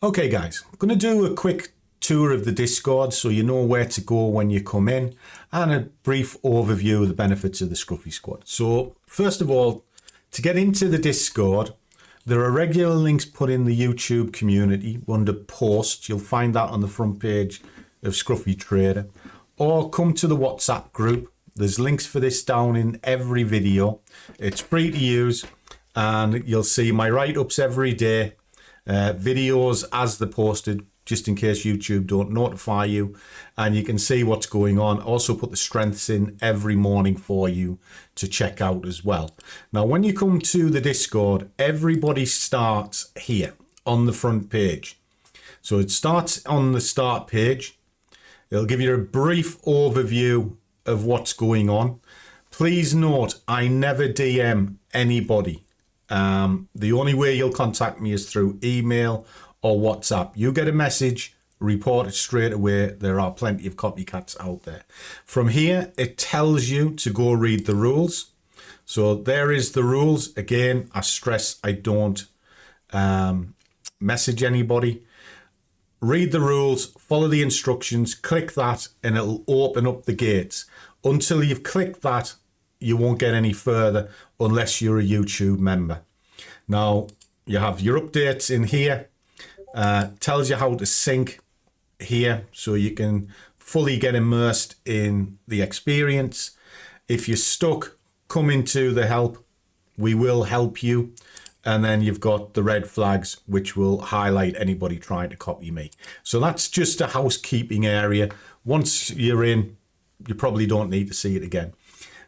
Okay guys, I'm going to do a quick tour of the Discord so you know where to go when you come in, and a brief overview of the benefits of the Scruffy Squad. So first of all, to get into the Discord, there are regular links put in the YouTube community under posts. You'll find that on the front page of Scruffy Trader, or come to the WhatsApp group. There's links for this down in every video. It's free to use, and you'll see my write-ups every day, videos as they're posted, just in case YouTube don't notify you, and you can see what's going on. Also put the strengths in every morning for you to check out as well. Now, when you come to the Discord, everybody starts here on the front page. So it starts on the start page. It'll give you a brief overview of what's going on. Please note, I never DM anybody. The only way you'll contact me is through email or WhatsApp. You get a message, report it straight away. There are plenty of copycats out there. From here, it tells you to go read the rules. So there is the rules. Again, I stress I don't message anybody. Read the rules, follow the instructions, click that, and it'll open up the gates. Until you've clicked that, you won't get any further unless you're a YouTube member. Now, you have your updates in here. Tells you how to sync here so you can fully get immersed in the experience. If you're stuck, come into the help. We will help you. And then you've got the red flags, which will highlight anybody trying to copy me. So that's just a housekeeping area. Once you're in, you probably don't need to see it again.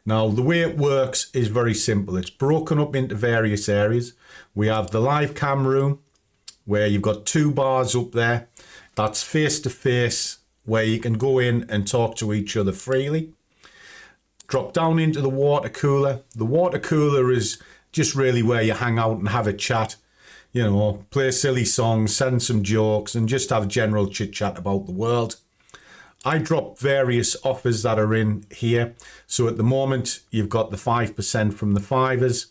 Now, the way it works is very simple. It's broken up into various areas. We have the live cam room, where you've got 2 bars up there. That's face-to-face, where you can go in and talk to each other freely. Drop down into the water cooler. The water cooler is just really where you hang out and have a chat, you know, play silly songs, send some jokes, and just have general chit-chat about the world. I drop various offers that are in here. So at the moment, you've got the 5% from the fivers.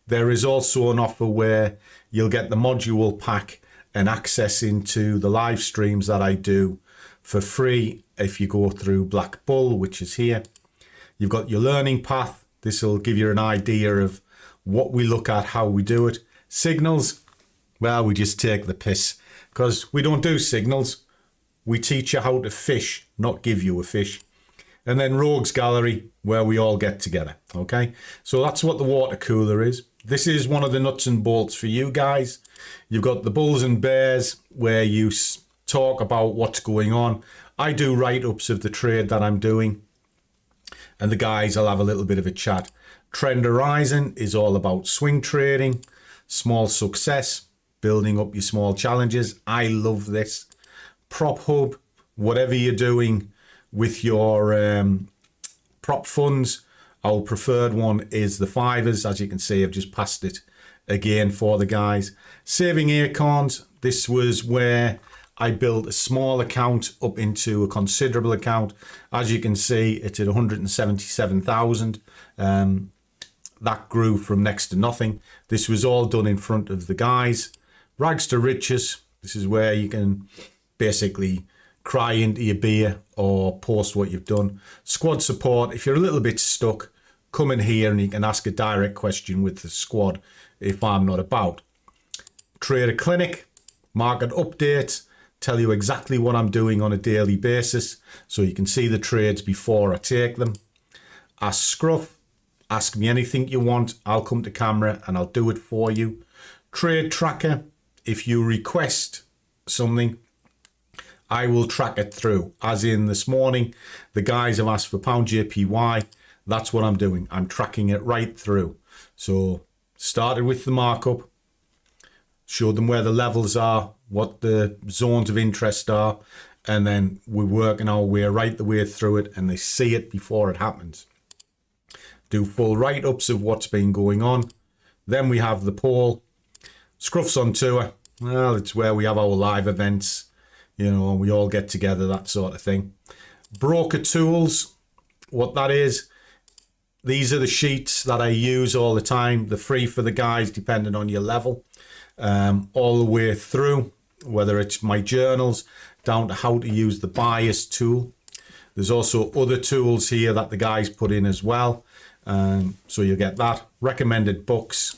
There is also an offer where you'll get the module pack and access into the live streams that I do for free if you go through BlackBull, which is here. You've got your learning path. This will give you an idea of what we look at, how we do it. Signals, well, we just take the piss because we don't do signals. We teach you how to fish, not give you a fish. And then Rogues Gallery, where we all get together, okay? So that's what the water cooler is. This is one of the nuts and bolts for you guys. You've got the Bulls and Bears, where you talk about what's going on. I do write-ups of the trade that I'm doing, and the guys will have a little bit of a chat. Trend Horizon is all about swing trading, small success, building up your small challenges. I love this. Prop Hub, whatever you're doing with your prop funds, our preferred one is the fivers. As you can see, I've just passed it again for the guys. Saving Acorns, this was where I built a small account up into a considerable account. As you can see, it's at 177,000. That grew from next to nothing. This was all done in front of the guys. Rags to Riches, this is where you can basically cry into your beer or post what you've done. Squad support, if you're a little bit stuck, come in here and you can ask a direct question with the squad if I'm not about. Trader Clinic, market updates, tell you exactly what I'm doing on a daily basis so you can see the trades before I take them. Ask Scruff, ask me anything you want. I'll come to camera and I'll do it for you. Trade Tracker, if you request something, I will track it through. As in this morning, the guys have asked for pound JPY. That's what I'm doing. I'm tracking it right through. So started with the markup, showed them where the levels are, what the zones of interest are, and then we're working our way right the way through it, and they see it before it happens. Do full write-ups of what's been going on. Then we have the poll. Scruff's on tour. Well, it's where we have our live events. You know, we all get together, that sort of thing. Broker tools, what that is, these are the sheets that I use all the time. They're free for the guys, depending on your level, all the way through. whether it's my journals, down to how to use the bias tool. There's also other tools here that the guys put in as well. So you'll get that. Recommended books,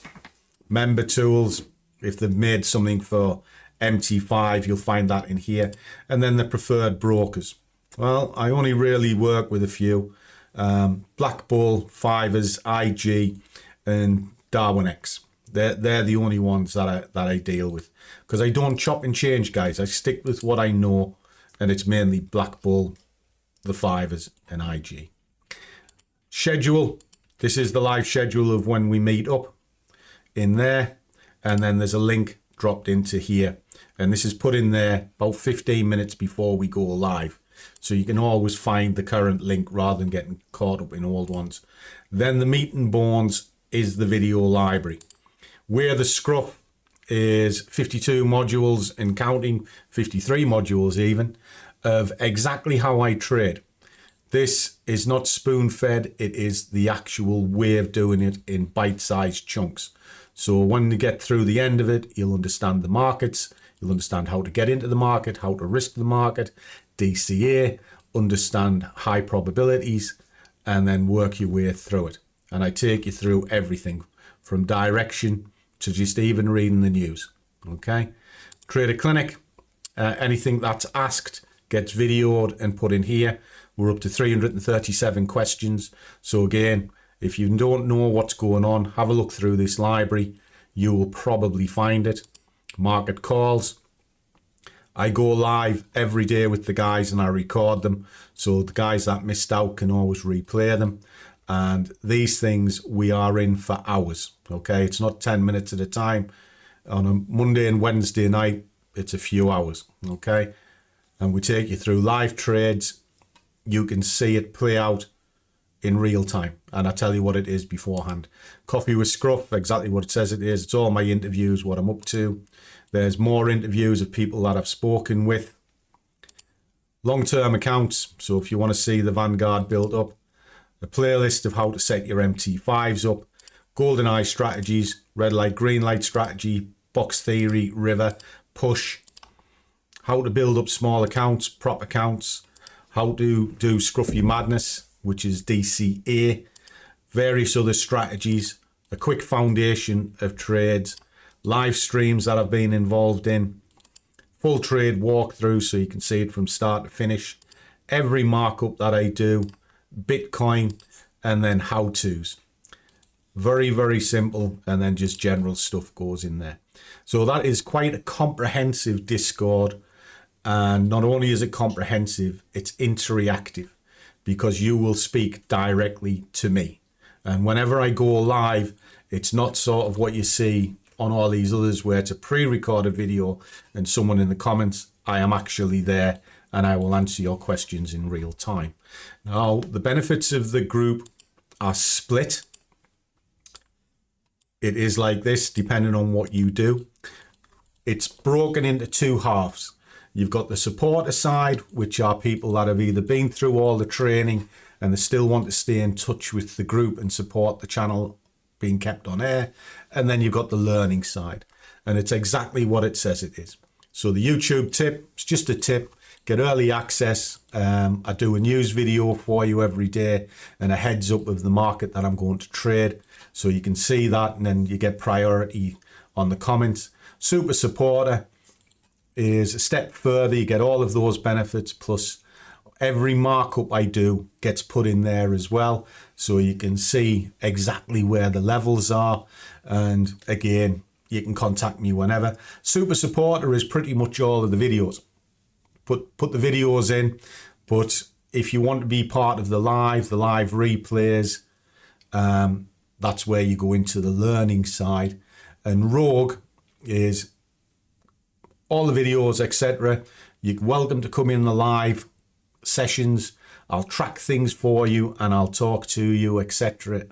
member tools. If they've made something for MT5, you'll find that in here. And then the preferred brokers. Well, I only really work with a few. BlackBull, Fivers, IG, and Darwin X. They're the only ones that I deal with. Because I don't chop and change, guys. I stick with what I know. And it's mainly BlackBull, the Fivers, and IG. Schedule. This is the live schedule of when we meet up in there. And then there's a link dropped into here. And this is put in there about 15 minutes before we go live. So you can always find the current link rather than getting caught up in old ones. Then the meat and bones is the video library. Where the Scruff is 52 modules and counting, 53 modules even, of exactly how I trade. This is not spoon-fed, it is the actual way of doing it in bite-sized chunks. So when you get through the end of it, you'll understand the markets, you'll understand how to get into the market, how to risk the market, DCA, understand high probabilities, and then work your way through it. And I take you through everything from direction to just even reading the news. Okay? Trader Clinic, anything that's asked gets videoed and put in here. We're up to 337 questions. So again, if you don't know what's going on, have a look through this library. You will probably find it. Market calls. I go live every day with the guys and I record them. So the guys that missed out can always replay them. And these things we are in for hours. Okay, it's not 10 minutes at a time. On a Monday and Wednesday night, it's a few hours. Okay, and we take you through live trades. You can see it play out in real time. And I tell you what it is beforehand. Coffee with Scruff, exactly what it says it is. It's all my interviews, what I'm up to. There's more interviews of people that I've spoken with. Long-term accounts. So if you want to see the Vanguard built up. A playlist of how to set your MT5s up. Golden eye strategies. Red light, green light strategy. Box theory, river, push. How to build up small accounts, prop accounts. How to do Scruffy Madness, which is DCA. Various other strategies. A quick foundation of trades. Live streams that I've been involved in. Full trade walkthrough so you can see it from start to finish. Every markup that I do. Bitcoin, and then how-tos. Very, very simple, and then just general stuff goes in there. So that is quite a comprehensive Discord. And not only is it comprehensive, it's interactive because you will speak directly to me. And whenever I go live, it's not sort of what you see on all these others where it's a pre-recorded video and someone in the comments. I am actually there and I will answer your questions in real time. Now, the benefits of the group are split. It is like this, depending on what you do. It's broken into two halves. You've got the supporter side, which are people that have either been through all the training and they still want to stay in touch with the group and support the channel being kept on air. And then you've got the learning side. And it's exactly what it says it is. So the YouTube tip, it's just a tip. Get early access. I do a news video for you every day and a heads up of the market that I'm going to trade. So you can see that and then you get priority on the comments. Super supporter is a step further. You get all of those benefits plus every markup I do gets put in there as well. So you can see exactly where the levels are. And again, you can contact me whenever. Super supporter is pretty much all of the videos. Put the videos in, but if you want to be part of the live replays, that's where you go into the learning side. And Rogue is all the videos, etc. You're welcome to come in the live sessions. I'll track things for you and I'll talk to you, etc.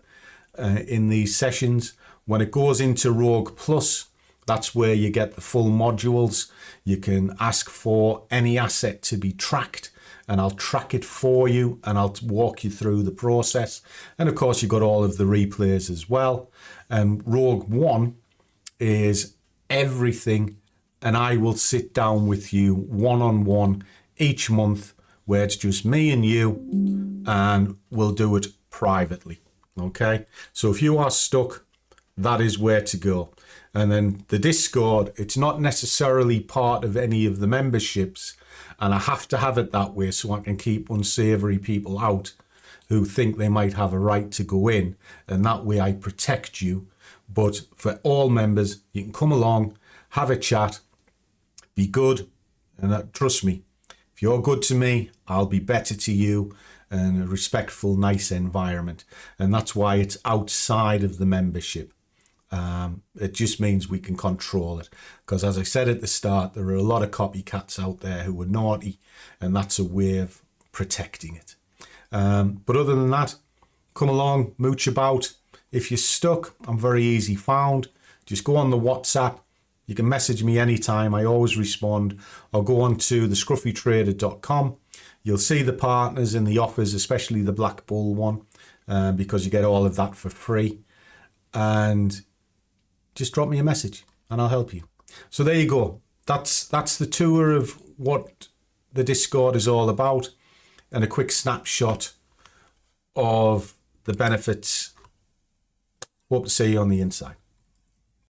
In these sessions. When it goes into Rogue Plus, that's where you get the full modules. You can ask for any asset to be tracked and I'll track it for you and I'll walk you through the process. And of course, you've got all of the replays as well. And Rogue One is everything and I will sit down with you one-on-one each month where it's just me and you, and we'll do it privately. Okay, so if you are stuck, that is where to go. And then the Discord, it's not necessarily part of any of the memberships, and I have to have it that way so I can keep unsavory people out who think they might have a right to go in, and that way I protect you. But for all members, you can come along, have a chat, be good, and trust me, if you're good to me, I'll be better to you, and a respectful, nice environment. And that's why it's outside of the membership. It just means we can control it. Because as I said at the start, there are a lot of copycats out there who are naughty, and that's a way of protecting it. But other than that, come along, mooch about. If you're stuck, I'm very easy found. Just go on the WhatsApp. You can message me anytime. I always respond. Or go on to thescruffytrader.com. You'll see the partners and the offers, especially the BlackBull one, because you get all of that for free. And just drop me a message and I'll help you. So there you go. That's the tour of what the Discord is all about, and a quick snapshot of the benefits. Hope to see you on the inside.